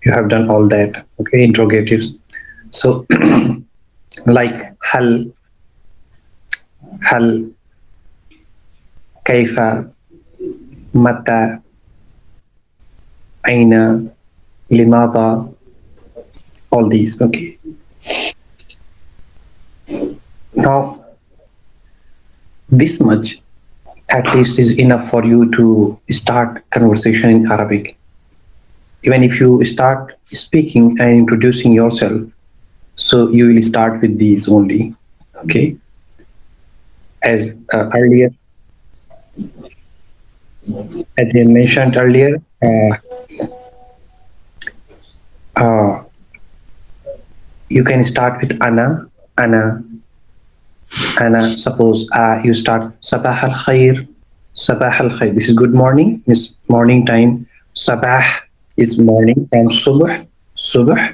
You have done all that. Okay, interrogatives. So, like hal, kaifa, mata, aina, limada, all these. Okay. Now, this much at least is enough for you to start conversation in Arabic. Even if you start speaking and introducing yourself, so you will start with these only. Okay. As I mentioned earlier, uh, you can start with ana, ana. Suppose you start sabah al khair, sabah al khair. This is good morning. This morning time. Sabah is morning, and subh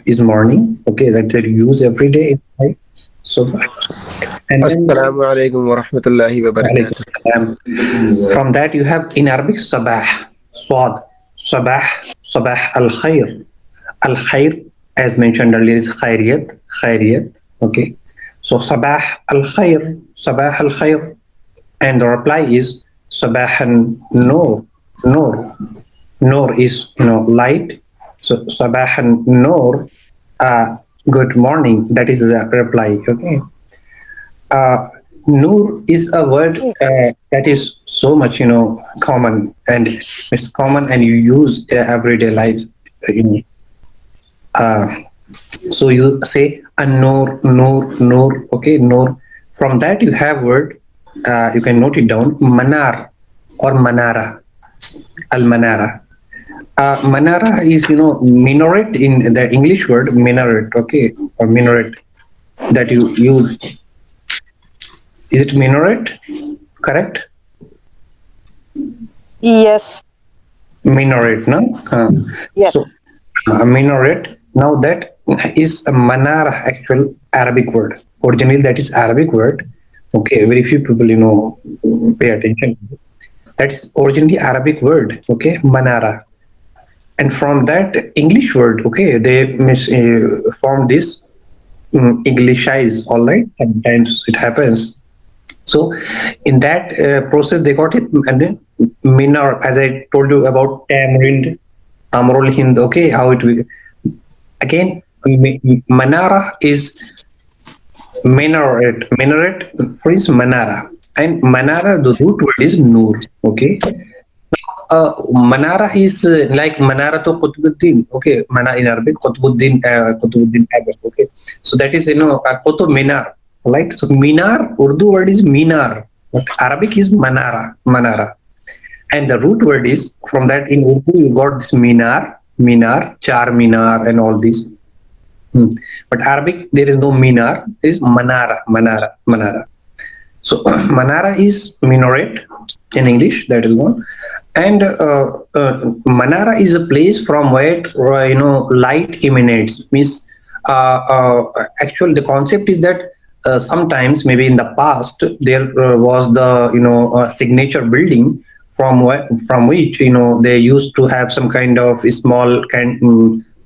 is morning. Okay, that you use every day. Right? Subh, and then Assalamu alaikum wa rahmatullahi wa Walaikum barakatuh. salam. From that you have in Arabic sabah, swad, sabah, sabah al khair. Al khair, as mentioned earlier, is khairiyat, khairiyat. Okay. So sabah al khair, sabah al khair, and the reply is sabah an nur, nur. Nur is light. So sabah an nur, good morning. That is the reply. Okay. uh, Noor is a word that is so much common, and it's common and you use everyday life. You uh, so you say a noor, noor, noor. Okay, noor. From that you have word. You can note it down. Manar or manara. Al manara. Manara is minaret in the English word minaret. Okay, or minaret that you use. Is it minaret? Correct? Yes. Minaret, no? Yes. So, minaret. Now that is a manar, actual Arabic word. Originally, that is Arabic word. Okay, very few people, pay attention. That is originally Arabic word. Okay, manara. And from that English word, okay, they formed this Englishize. All right, sometimes it happens. So in that process, they got it, and then minar, as I told you about tamarind, tamrul hind. Okay, how it will again. Manara is minaret. Minaret is manara, and manara, the root word is nur. Okay, Manara is like Manara to Qutbuddin. Okay, Mana in Arabic, Qutbuddin Abbas. Okay, so that is Qutub Minar. Right. So Minar, Urdu word is Minar, but Arabic is Manara, and the root word is from that in Urdu you got this Minar, Char Minar, and all these. But Arabic there is no Minar. There is Manara. So Manara is minaret in English. That is one, and Manara is a place from where light emanates. Means actually the concept is that sometimes maybe in the past there was the signature building from which they used to have some kind of small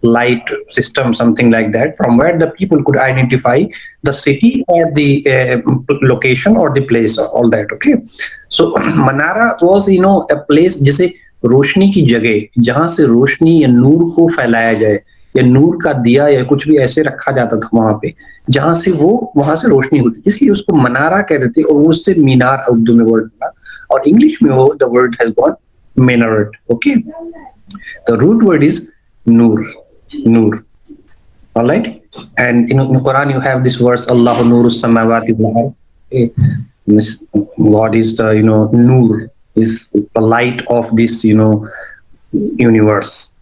light system, something like that, from where the people could identify the city or the location or the place, all that. Okay, so Manara was a place जैसे रोशनी की जगह जहां से रोशनी या नूर को फैलाया जाए, या नूर का दिया या कुछ भी ऐसे रखा जाता था वहां पे, जहां से वहां से रोशनी होती, इसलिए उसको मनारा कहते थे, और उससे मीनार उर्दू में वर्ड बना, और इंग्लिश में वो the word has got minaret. Okay, the root word is nur. All right, and in Quran you have this verse, Allahu nuru samawati wal ard. God is the nur, is the light of this universe.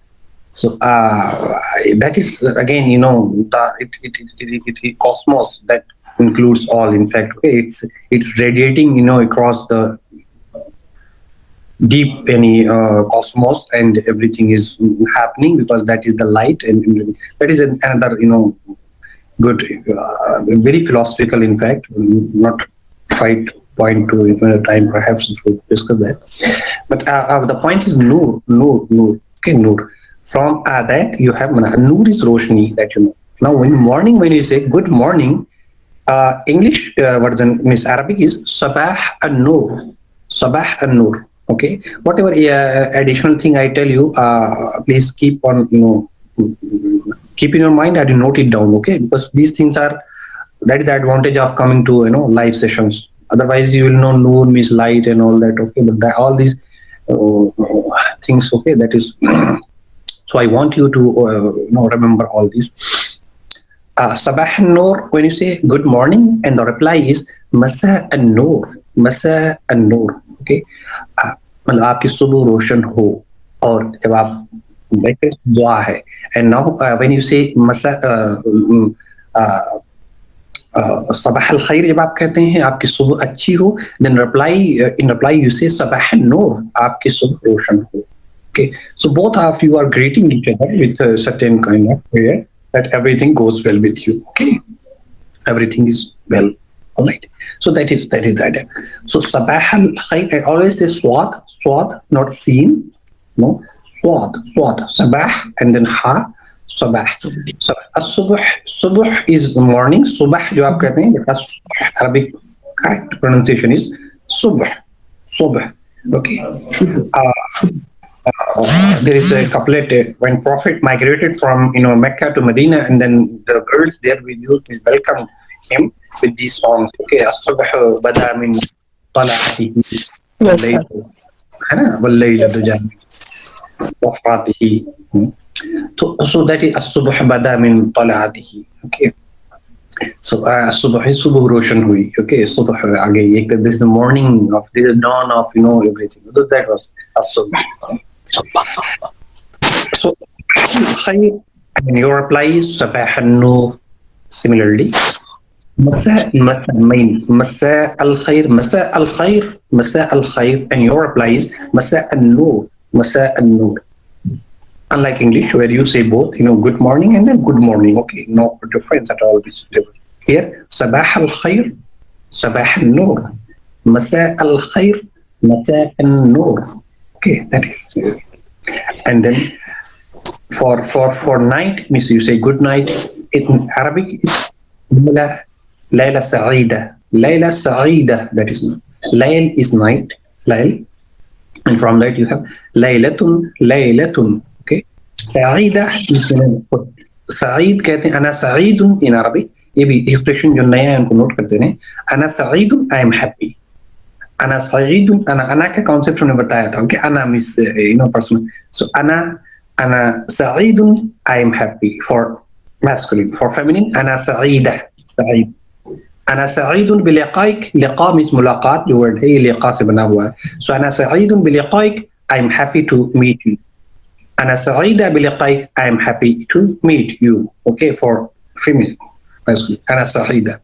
So that is again it cosmos that includes all. In fact, okay, it's radiating across the deep any cosmos, and everything is happening because that is the light, and that is another good very philosophical, in fact, not quite point to time perhaps to discuss that, but the point is nur. Okay, nur. From that you have Noor is Roshni, that you know. Now in morning, when you say good morning, English version means Arabic is Sabah an-Nur. Sabah an-Nur. Okay. Whatever additional thing I tell you, please keep on, keep in your mind and you note it down. Okay, because these things are, that is the advantage of coming to live sessions. Otherwise, you will know Noor means light and all that. Okay, but all these things. Okay, that is. So I want you to remember all these. Sabah an-Nur, when you say good morning, and the reply is Masa an-Nur, Masa an-Nur. Okay, मतलब आपकी सुबह रोशन हो, और जब आप breakfast दुआ है. And now when you say Masa Sabah al-Khair, जब आप कहते हैं आपकी सुबह अच्छी हो, then reply in reply you say Sabah an-Nur, आपकी सुबह रोशन हो. Okay, so both of you are greeting each other with a certain kind of prayer that everything goes well with you. Okay, everything is well. All right. So that is that. So Sabah al Khair, I always say swad, not seen. No, swad. Sabah and then ha. Sabah. So subuh is the morning. Subah जो आप कहते हैं, because Arabic correct pronunciation is subah. Okay. There is a couplet when Prophet migrated from Mecca to Medina, and then the girls there will welcome him with these songs. Okay, الصبح بدا من طلعته Yes, sir. والليل دجى وفراته. So that is الصبح بدا من طلعته. Okay. So सुबह सुबह रोशन हुई. Okay, सुबह आ गई. This is the morning of the dawn of everything. So that was الصبح. So and your reply is Sabah an-Nur. Similarly, Masa al Khair, and your reply is Masa an-Nur. Unlike English, where you say both, good morning and then good morning. Okay, no difference at all. Here, Sabah al-Khair, Sabah an-Nur, Masa al-Khair, Masa an-Nur. Okay, that is. And then for night, means you say good night. In Arabic, it's Layla Sa'ida. Layla Sa'ida, that is. Layl is night. Layl. And from that you have Laylatun. Okay. Sa'ida is Sa'id कहते हैं. Ana Sa'idun in Arabic. ये भी expression जो नया है उनको note करते हैं. Ana Sa'idun, I am happy. Ana Sa'idun, ana का concept हमने बताया था. Okay, ana means person. So ana Sa'idun, I am happy for masculine. For feminine, ana Sa'ida. Sa'id. Ana Sa'idun biliqaik. Liqa means mulaqat. The word है liqa से बना हुआ है. So ana Sa'idun biliqaik, I am happy to meet you. Ana Sa'ida biliqaik, I am happy to meet you. Okay, for female, masculine. Ana Sa'ida.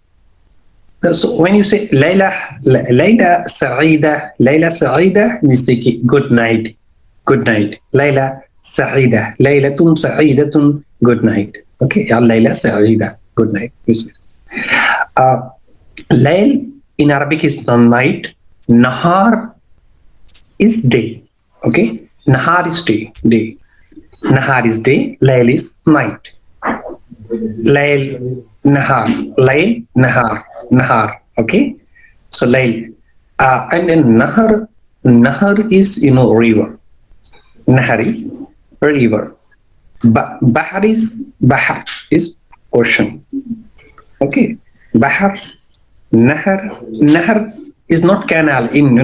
So when you say Layla Sa'ida means good night. Layla Sa'ida. Laylatun Sa'idatun, good night. Okay, ya Layla Sa'ida, good night. Layl in Arabic is the night. Nahar is day. Okay, Nahar is day. Nahar is day. Layl is night. Layl, Nahar. Okay, so Layl, and then Nahar is river. Nahar is river. Bahar is ocean. Okay, Bahar, Nahar is not canal in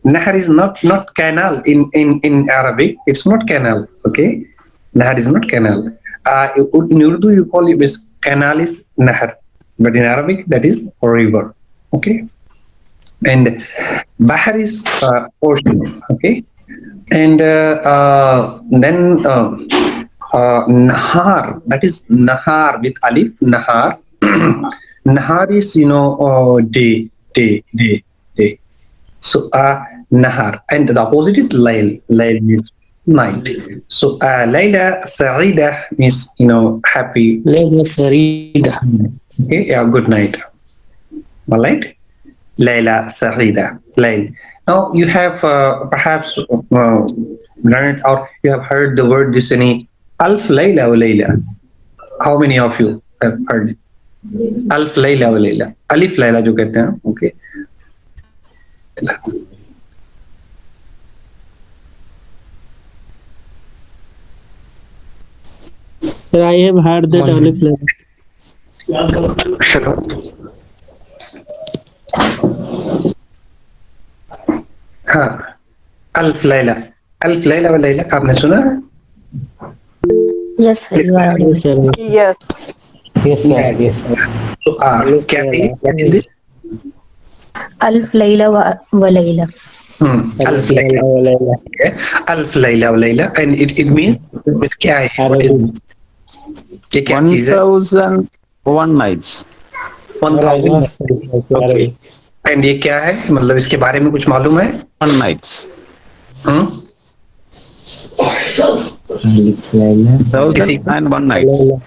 Nahar is not canal in Arabic. It's not canal. Okay, Nahar is not canal. In Urdu you call it canal is Nahar. But in Arabic, that is river. Okay, and Bahar is ocean. Okay, and then Nahar, that is Nahar with alif. Nahar. Nahar is day. So Nahar, and the opposite is Layl. Layl means night. So Layla Sa'ida means happy. Layla Sarida. Okay, yeah, good night. All right, Layla Sa'ida. Layl. Now you have perhaps learned or you have heard the word this any Alf Layla wa Layla? How many of you have heard it? Alf Layla wa Layla. Alif Layla जो कहते हैं, okay. Sir, I have heard that Alif Layla. चलो हाँ, अल्फ लैला, अल्फ लैला व लैला आपने सुना है? Yes, sir, you are audible. Yes, sir. Yes. Yes, sir. Yes, sir. तो क्या है? What is this? Alf Layla wa Layla. अल्फ Laila, Layla. अल्फ Laila व लैला, and it means क्या है? What is this? ये क्या चीज है? 1001 nights. 1000 okay. And ये क्या है? मतलब इसके बारे में कुछ मालूम है? 1 nights. हम्म 1001 nights.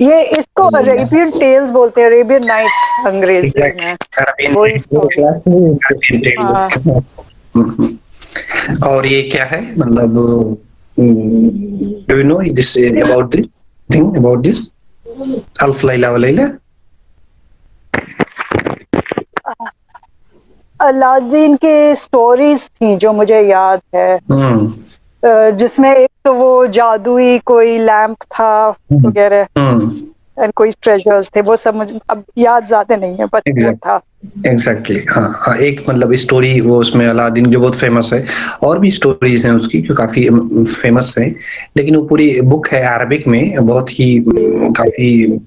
ये इसको अरेबियन टेल्स बोलते हैं, अरेबियन नाइट्स अंग्रेजी में। अरबियन वो इसको हाँ। और ये क्या है? मतलब do you know this about this thing about this अल्फ लैला व लैला? अलादीन के स्टोरीज थी जो मुझे याद है, जिसमें एक तो वो जादुई कोई लैंप था वगैरह एंड कोई ट्रेजर्स थे, वो सब मुझे अब याद ज्यादा नहीं है, बचपन था। एग्जैक्टली हाँ हाँ, एक मतलब स्टोरी वो उसमें अलादीन जो बहुत फेमस है, और भी स्टोरीज हैं उसकी जो काफी फेमस है, लेकिन वो पूरी बुक है अरबिक में, बहुत ही काफी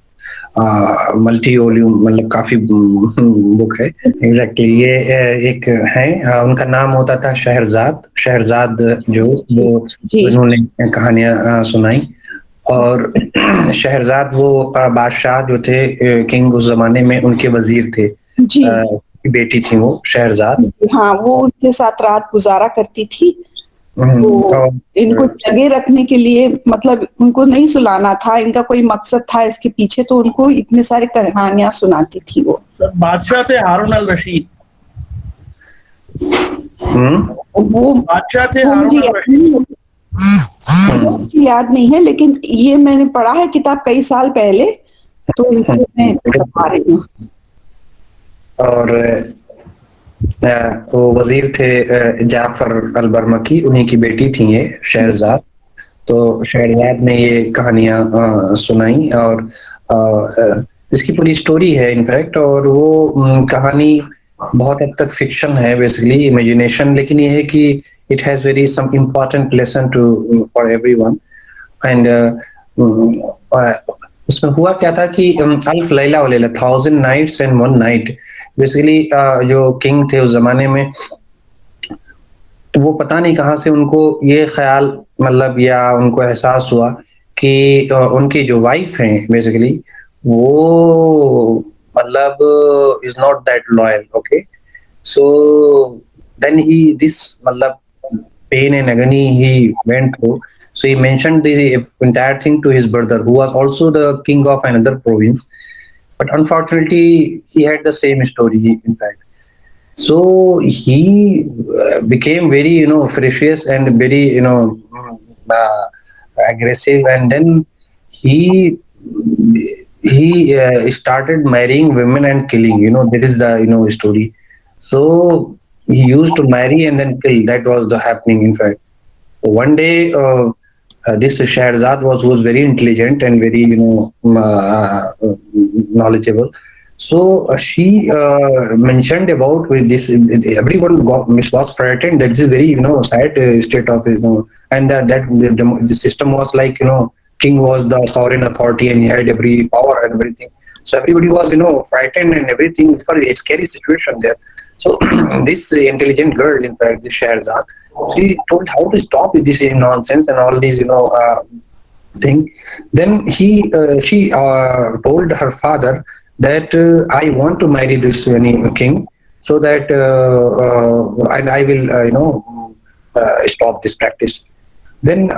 मल्टी वॉल्यूम, मतलब काफी बुक है। एग्जैक्टली ये एक है, उनका नाम होता था शहरजाद, शहरजाद जो उन्होंने कहानियां सुनाई। और शहरजाद वो बादशाह जो थे, किंग उस जमाने में, उनके वजीर थे जी। बेटी थी वो शहरजाद। हाँ, वो उनके साथ रात गुजारा करती थी। तो इनको जगह रखने के लिए, मतलब उनको नहीं सुलाना था, इनका कोई मकसद था इसके पीछे, तो उनको इतने सारे कहानियां सुनाती थी वो। सर बादशाह थे हारून अल रशीद। वो बादशाह थे हारून अल रशीद। मुझे याद नहीं है, लेकिन ये मैंने पढ़ा है किताब कई साल पहले, तो इसलिए मैं बता रही हूँ। और वो वजीर थे जाफर अल बरमकी, उन्हीं की बेटी थी ये शहरजाद। तो शहरजाद ने ये कहानियां सुनाई, और इसकी पूरी स्टोरी है इनफैक्ट, और वो कहानी बहुत हद तक फिक्शन है, बेसिकली इमेजिनेशन, लेकिन ये है कि it has very some important lesson to for everyone. And उसमें हुआ क्या था कि अल्फ लैला व Laila, 1000 nights and 1 night, basically जो किंग थे उस जमाने में, वो पता नहीं कहाँ से उनको ये ख्याल, मतलब या उनको एहसास हुआ कि उनकी जो वाइफ हैं बेसिकली वो मतलब is not that loyal. Okay, so then he this मतलब pain and agony he went through, so he mentioned the entire thing to his brother, who was also the king of another province, but unfortunately he had the same story in fact. So he became very ferocious and very aggressive, and then he started marrying women and killing, that is the story. So he used to marry and then kill. That was the happening in fact. One day this Shahrazad was very intelligent and very knowledgeable. So she mentioned about with this, everyone was frightened that this is very sad state of and that the system was like king was the sovereign authority and he had every power and everything. So everybody was frightened and everything. It's a scary situation there. So this intelligent girl, in fact, this Shahrazad, she told how to stop with this nonsense and all these thing. Then she told her father that I want to marry this king, so that and I will stop this practice. Then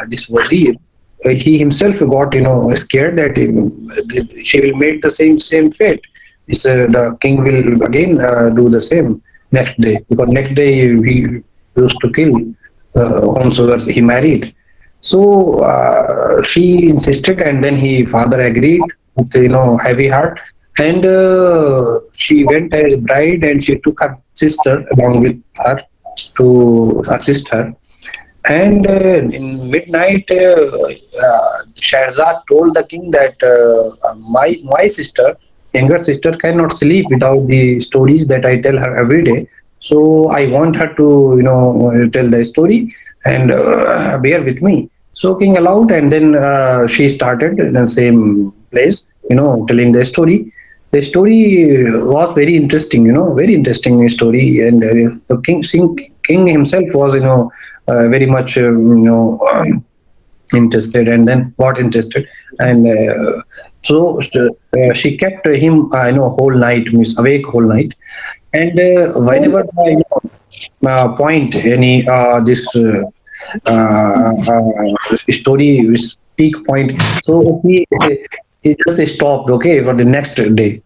this wazir, he himself got scared that she will make the same fate. The king will again do the same next day, because next day he used to kill whomsoever he married. So she insisted, and then he father agreed with heavy heart, and she went as bride, and she took her sister along with her to assist her. And in midnight, Shahrazad told the king that my sister, younger sister, cannot sleep without the stories that I tell her every day. So I want her to, tell the story and bear with me. So king allowed, and then she started in the same place, telling the story. The story was very interesting, very interesting story, and the king himself was, very much, interested, and then got interested, and she kept him, whole night, means awake whole night, and whenever point any this story peak point, so he just stopped, okay, for the next day.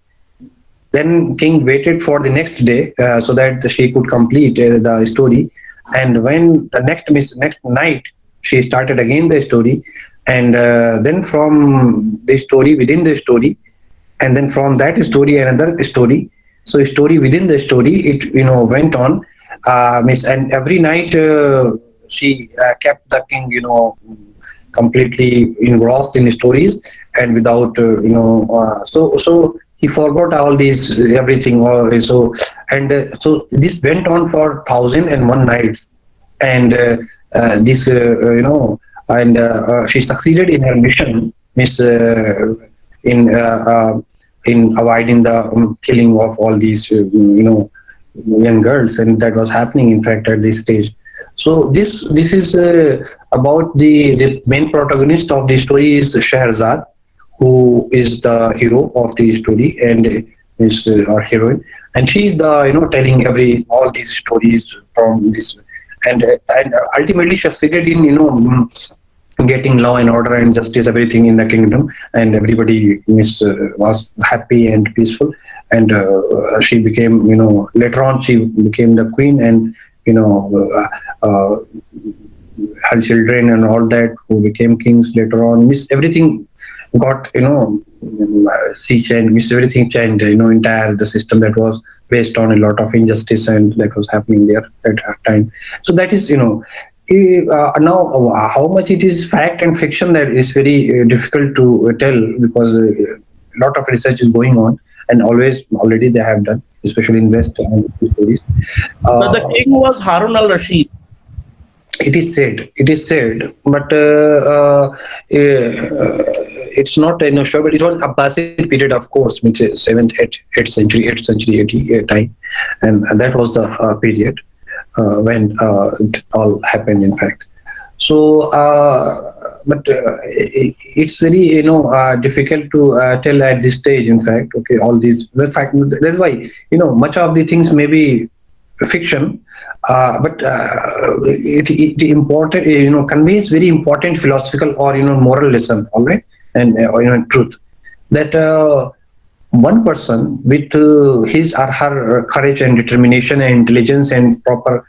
Then king waited for the next day so that she could complete the story. And when the next night she started again the story, and then from the story within the story, and then from that story another story. So story within the story, it went on, and every night she kept the king completely engrossed in stories, and without so he forgot all these everything, so, and so this went on for 1,001 nights, and this and she succeeded in her mission, miss in in avoiding the killing of all these young girls, and that was happening in fact at this stage. So this is about the main protagonist of the story is Shahrazad, who is the hero of the story, and is our heroine, and she is the telling all these stories from this, and ultimately succeeded in getting law and order and justice, everything in the kingdom, and everybody was happy and peaceful, and she became, later on she became the queen, and her children and all that who became kings later on, everything got sea change, everything changed, entire the system that was based on a lot of injustice, and that was happening there at that time. So that is now how much it is fact and fiction, that is very difficult to tell, because a lot of research is going on, and already they have done, especially in West and stories. But the king was Harun al-Rashid. It is said, but it's not sure. But it was Abbasid period, of course, which is 8th century AD time, and that was the period when it all happened, in fact. So, but it's very difficult to tell at this stage. In fact, okay, all these. The fact that's why much of the things may be fiction, but it important conveys very important philosophical or moral lesson, all right, and truth, that one person with his or her courage and determination and intelligence and proper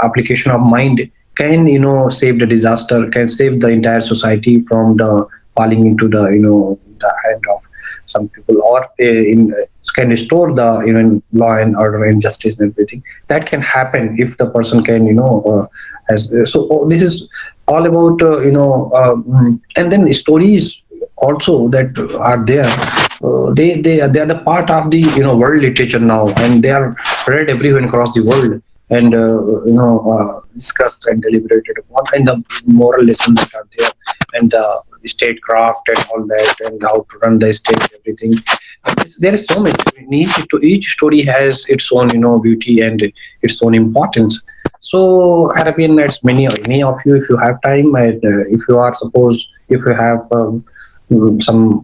application of mind can save the disaster, can save the entire society from the falling into the the hand of some people, or can restore the law and order and justice and everything. That can happen if the person can has so this is all about and then stories also that are there. They are the part of the world literature now, and they are read everywhere across the world, and discussed and deliberated upon, and the moral lessons that are there, and statecraft and all that, and how to run the state, everything. There is so much. Each story has its own beauty and its own importance. So Arabian Nights, many of you, if you have time, and if you have some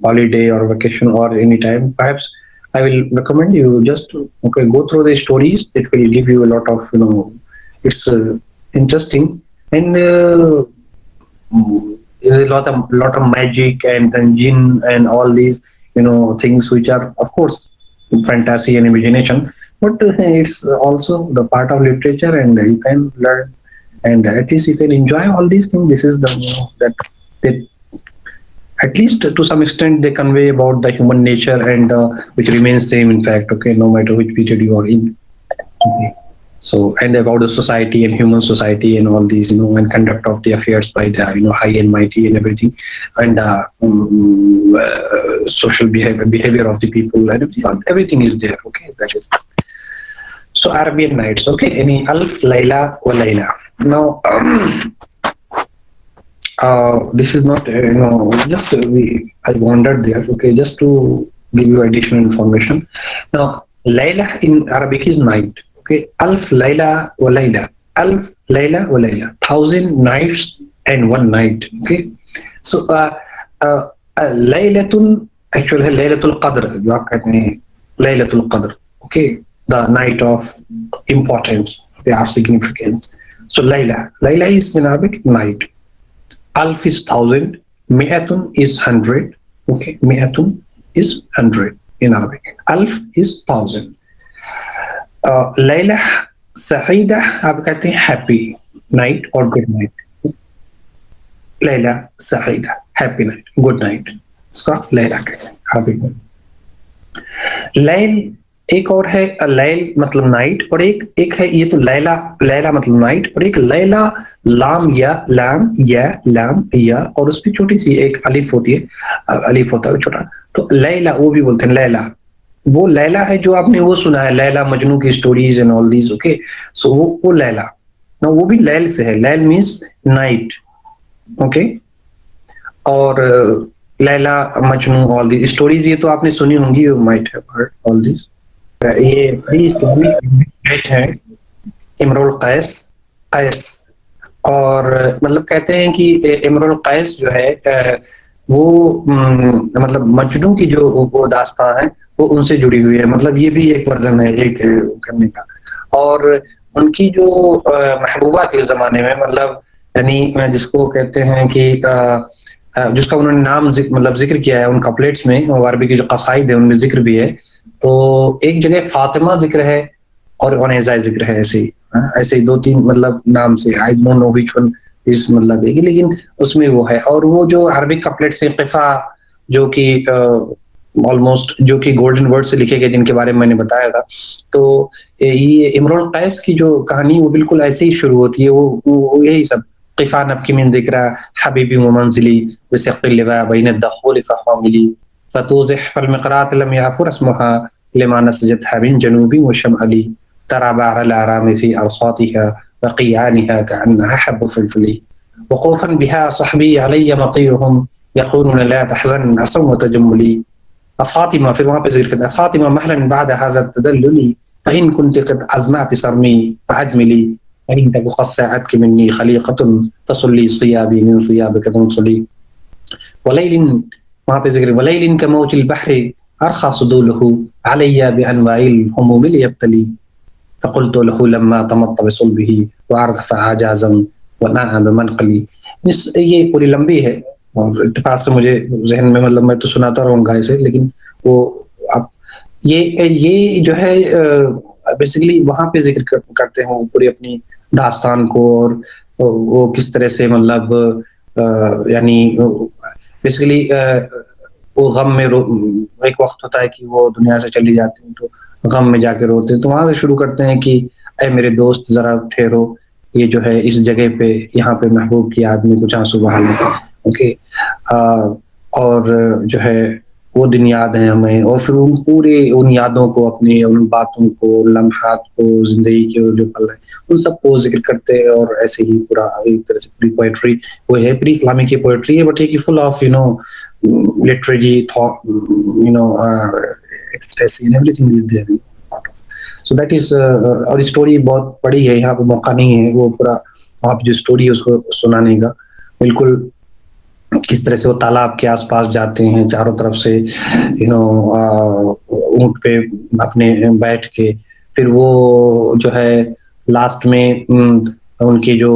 holiday or vacation or any time, perhaps I will recommend you just go through the stories. It will give you a lot of it's interesting, and there's a lot of magic and jinn and all these things which are of course fantasy and imagination, but it's also the part of literature, and you can learn and at least you can enjoy all these things. This is the that they, at least to some extent they convey about the human nature, and which remains same in fact, okay, no matter which period you are in. Okay. So, and about the society and human society and all these, and conduct of the affairs by the high and mighty and everything, and social behavior of the people, and everything is there. Okay, that is. So Arabian Nights. Okay, any Alf Layla wa Layla. Now this is not just I wandered there. Okay, just to give you additional information. Now Layla in Arabic is night. Okay, Alf Layla wa Layla. Alf Layla wa Layla. 1,000 nights and one night. Okay, so Laylatun actually है Laylatul Qadr. जो आप कहते हैं Laylatul Qadr. Okay, the night of importance. They are significance. So Layla is in Arabic night. Alf is 1,000. Mi'atun is 100. Okay, Mi'atun is 100 in Arabic. Alf is 1,000. Layla Sa'ida आप कहते हैं happy night or good night. Layla Sa'ida happy night, good night. इसका Layla कहते हैं Arabic में. Layl एक और है लैल मतलब नाइट, और एक है ये तो लैला मतलब नाइट, और एक लैला लाम या और उस पर छोटी सी एक अलिफ होती है, अलिफ होता है छोटा, तो लैला वो भी बोलते हैं लैला. वो लैला है जो आपने वो सुना है लैला मजनू की stories and all these. Okay, so वो लैला ना, वो भी लैल से है. लैल मीन्स नाइट. ओके, और Laila Majnu all the stories ये तो आपने सुनी होंगी, you might have heard all this. ये प्री इस्लामिक है इमरुल कैस, और मतलब कहते हैं कि इमरुल कैस जो है वो मतलब मजनू की जो वो दास्तां है वो उनसे जुड़ी हुई है. मतलब ये भी एक वर्जन है एक करने का. और उनकी जो महबूबा थी उस जमाने में, मतलब यानी जिसको कहते हैं कि जिसका उन्होंने नाम मतलब जिक्र किया है उन कपलेट्स में, अरबी की जो कसाइद है उनमें जिक्र भी है. तो एक जगह फातिमा जिक्र है और ओनेजा जिक्र है, ऐसे ही 2-3 मतलब नाम से. आई don't know which one is मतलब एक, लेकिन उसमें वो है. और वो जो अरबिक कपलेट्स हैं क़िफ़ा, जो कि ऑलमोस्ट जो कि गोल्डन वर्ड से लिखे गए, जिनके बारे में मैंने बताया था. तो ये इमरुल कैस की जो कहानी वो बिल्कुल ऐसे ही शुरू होती है. वो यही सब क़िफ़ा नबकी मिन ज़िक्रा हबीबी व मंज़िली बिसक़्ल लिवा बैन अद-दख़ूल फ़ख़ामिली फ़तूज़िह फ़ल-मिक़रात लम याफ़ुर अस्मुहा लिमा नसजतहा बिन जनूबी व शमअली तरा बअरल आराम फ़ी अरसातिहा व क़ियानिहा कअन्नहा हब्बु फ़िलफ़िली वक़ूफ़न बिहा सहबी अलय्य मतीरुहुम यक़ूलून ला तहज़न असम व तजम्मुली फ़ातिमा. फिर वहाँ पे ज़िक्र करता है फ़ातिमा महलन बाद हाज़ा तदल्लुली फ़इन कुन्ति क़द अज़मअति सरमी फ़अजमिली फ़इन तक क़स्सअतकी मिन्नी ख़लीक़तुन फ़सल्ली सियाबी मिन सियाबिक तुनसली वलैलिन. वहाँ पे जिक्र वलैलिन कमौजिल बहरि अरखा सुदूलहु अलय्या बिअनवाइल हुमूमिल यब्तली फ़क़ुल्तु लहु लम्मा तमत्त बिसुल्बिही व अरदफ़ आजाज़न व नअ बिमनक़ली. ये पूरी लंबी है और इत्तेफ़ाक़ से मुझे ज़हन में, मतलब मैं तो सुनाता रहूँगा इसे, लेकिन वो आप ये जो है बेसिकली वहाँ पे जिक्र करते हैं पूरी अपनी दास्तान को, और वो किस तरह से मतलब यानी बेसिकली वो गम में एक वक्त होता है कि वो दुनिया से चली जाती हैं, तो गम में जाके रोते हैं. तो वहां से शुरू करते हैं कि ऐ मेरे दोस्त जरा ठहरो, ये जो है इस जगह पे यहाँ पे महबूब की आदमी कुछ आंसू बहा ले. ओके, और जो है वो दिन याद है हमें, और फिर उन पूरे उन यादों को, अपनी उन बातों को, लम्हात को, जिंदगी के जो पल है उन सब को जिक्र करते हैं. और ऐसे ही पूरा एक तरह से पूरी पोएट्री वो है, प्री इस्लामिक की पोएट्री है, बट ये full of literary thought, ecstasy and everything is there. So that is और स्टोरी बहुत बड़ी है, यहाँ पे मौका नहीं है वो पूरा वहाँ पे जो स्टोरी है उसको सुनाने का. बिल्कुल किस तरह से वो तालाब के आसपास जाते हैं, चारों तरफ से ऊंट पे अपने बैठ के, फिर वो जो है लास्ट में उनकी जो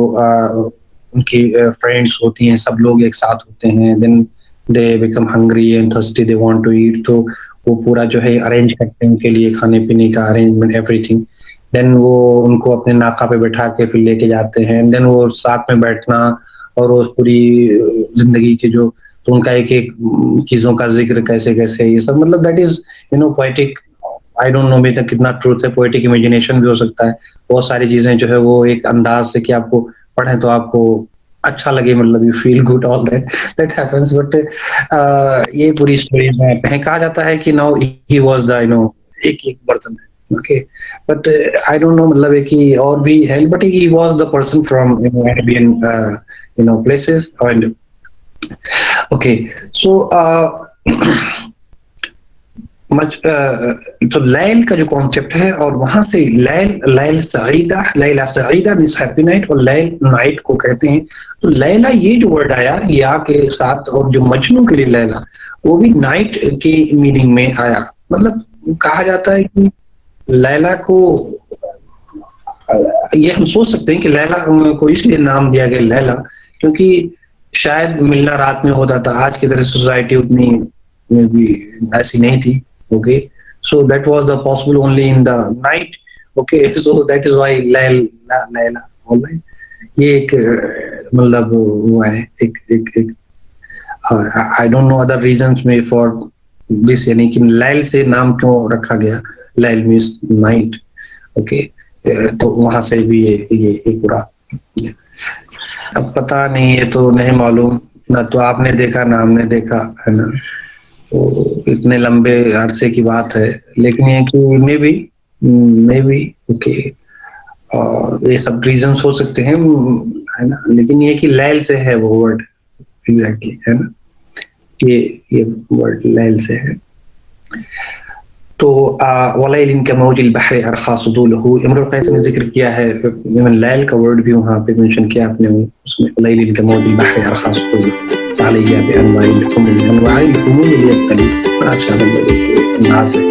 उनकी फ्रेंड्स होती हैं, सब लोग एक साथ होते हैं. Then they become hungry and thirsty, they want to eat. तो वो पूरा जो है अरेंज करते हैं उनके लिए खाने पीने का अरेंजमेंट, एवरीथिंग. देन वो उनको अपने नाका पे बैठा के फिर लेके जाते हैं, देन वो साथ में बैठना और वो पूरी जिंदगी के जो तो उनका एक एक चीजों का जिक्र कैसे कैसे ये सब मतलब that is poetic. I don't no अभी तक कितना ट्रूथ है, पोएटिक इमेजिनेशन भी हो सकता है। बहुत सारी चीजें जो है वो एक अंदाज से कि आपको पढ़ें तो आपको अच्छा लगे, मतलब you feel good all that happens. But ये पूरी स्टोरी में कहा जाता है कि नाउ ही वाज द एक एक पर्सन है, okay. But I don't know मतलब है कि और भी है, but he was the person from Arabian places and okay. So तो लैल का जो कॉन्सेप्ट है और वहां से लैल सईदा मींस हैप्पी नाइट और लैल नाइट को कहते हैं। तो लैला ये जो वर्ड आया या के साथ और जो मजनू के लिए लैला वो भी नाइट के मीनिंग में आया। मतलब कहा जाता है कि लैला को ये हम सोच सकते हैं कि लैला को इसलिए नाम दिया गया लैला क्योंकि शायद मिलना रात में होता था। आज की तरह सोसाइटी उतनी में भी ऐसी नहीं थी, okay, so that was the possible only in the night, okay, so that is why Layla, all right, ये एक मतलब वो है एक I don't know other reasons में for this, यानी कि लैल से नाम क्यों रखा गया, लैल मीन्स नाइट, ओके। तो वहां से भी ये पूरा अब पता नहीं, ये तो नहीं मालूम ना, तो आपने देखा ना हमने देखा, है ना, तो इतने लंबे अरसे की बात है। लेकिन ये कि मे बी ओके, ये सब रीजंस हो सकते हैं, है ना, लेकिन ये कि लैल से है वो वर्ड एग्जैक्टली, है ना, ये वर्ड लैल से है। तो वलैलिन कमौजिल बहर अरखा सुदूलहु, इमरुल कैस ने जिक्र किया है, लैल का वर्ड भी वहां पे मेंशन किया आपने, उसमें वलैलिन कमौजिल बहर अरखा सुदूलहु عليها بأنواع الحموم، أنواع الحموم اللي يختلف. अच्छा मतलब अंदाज है।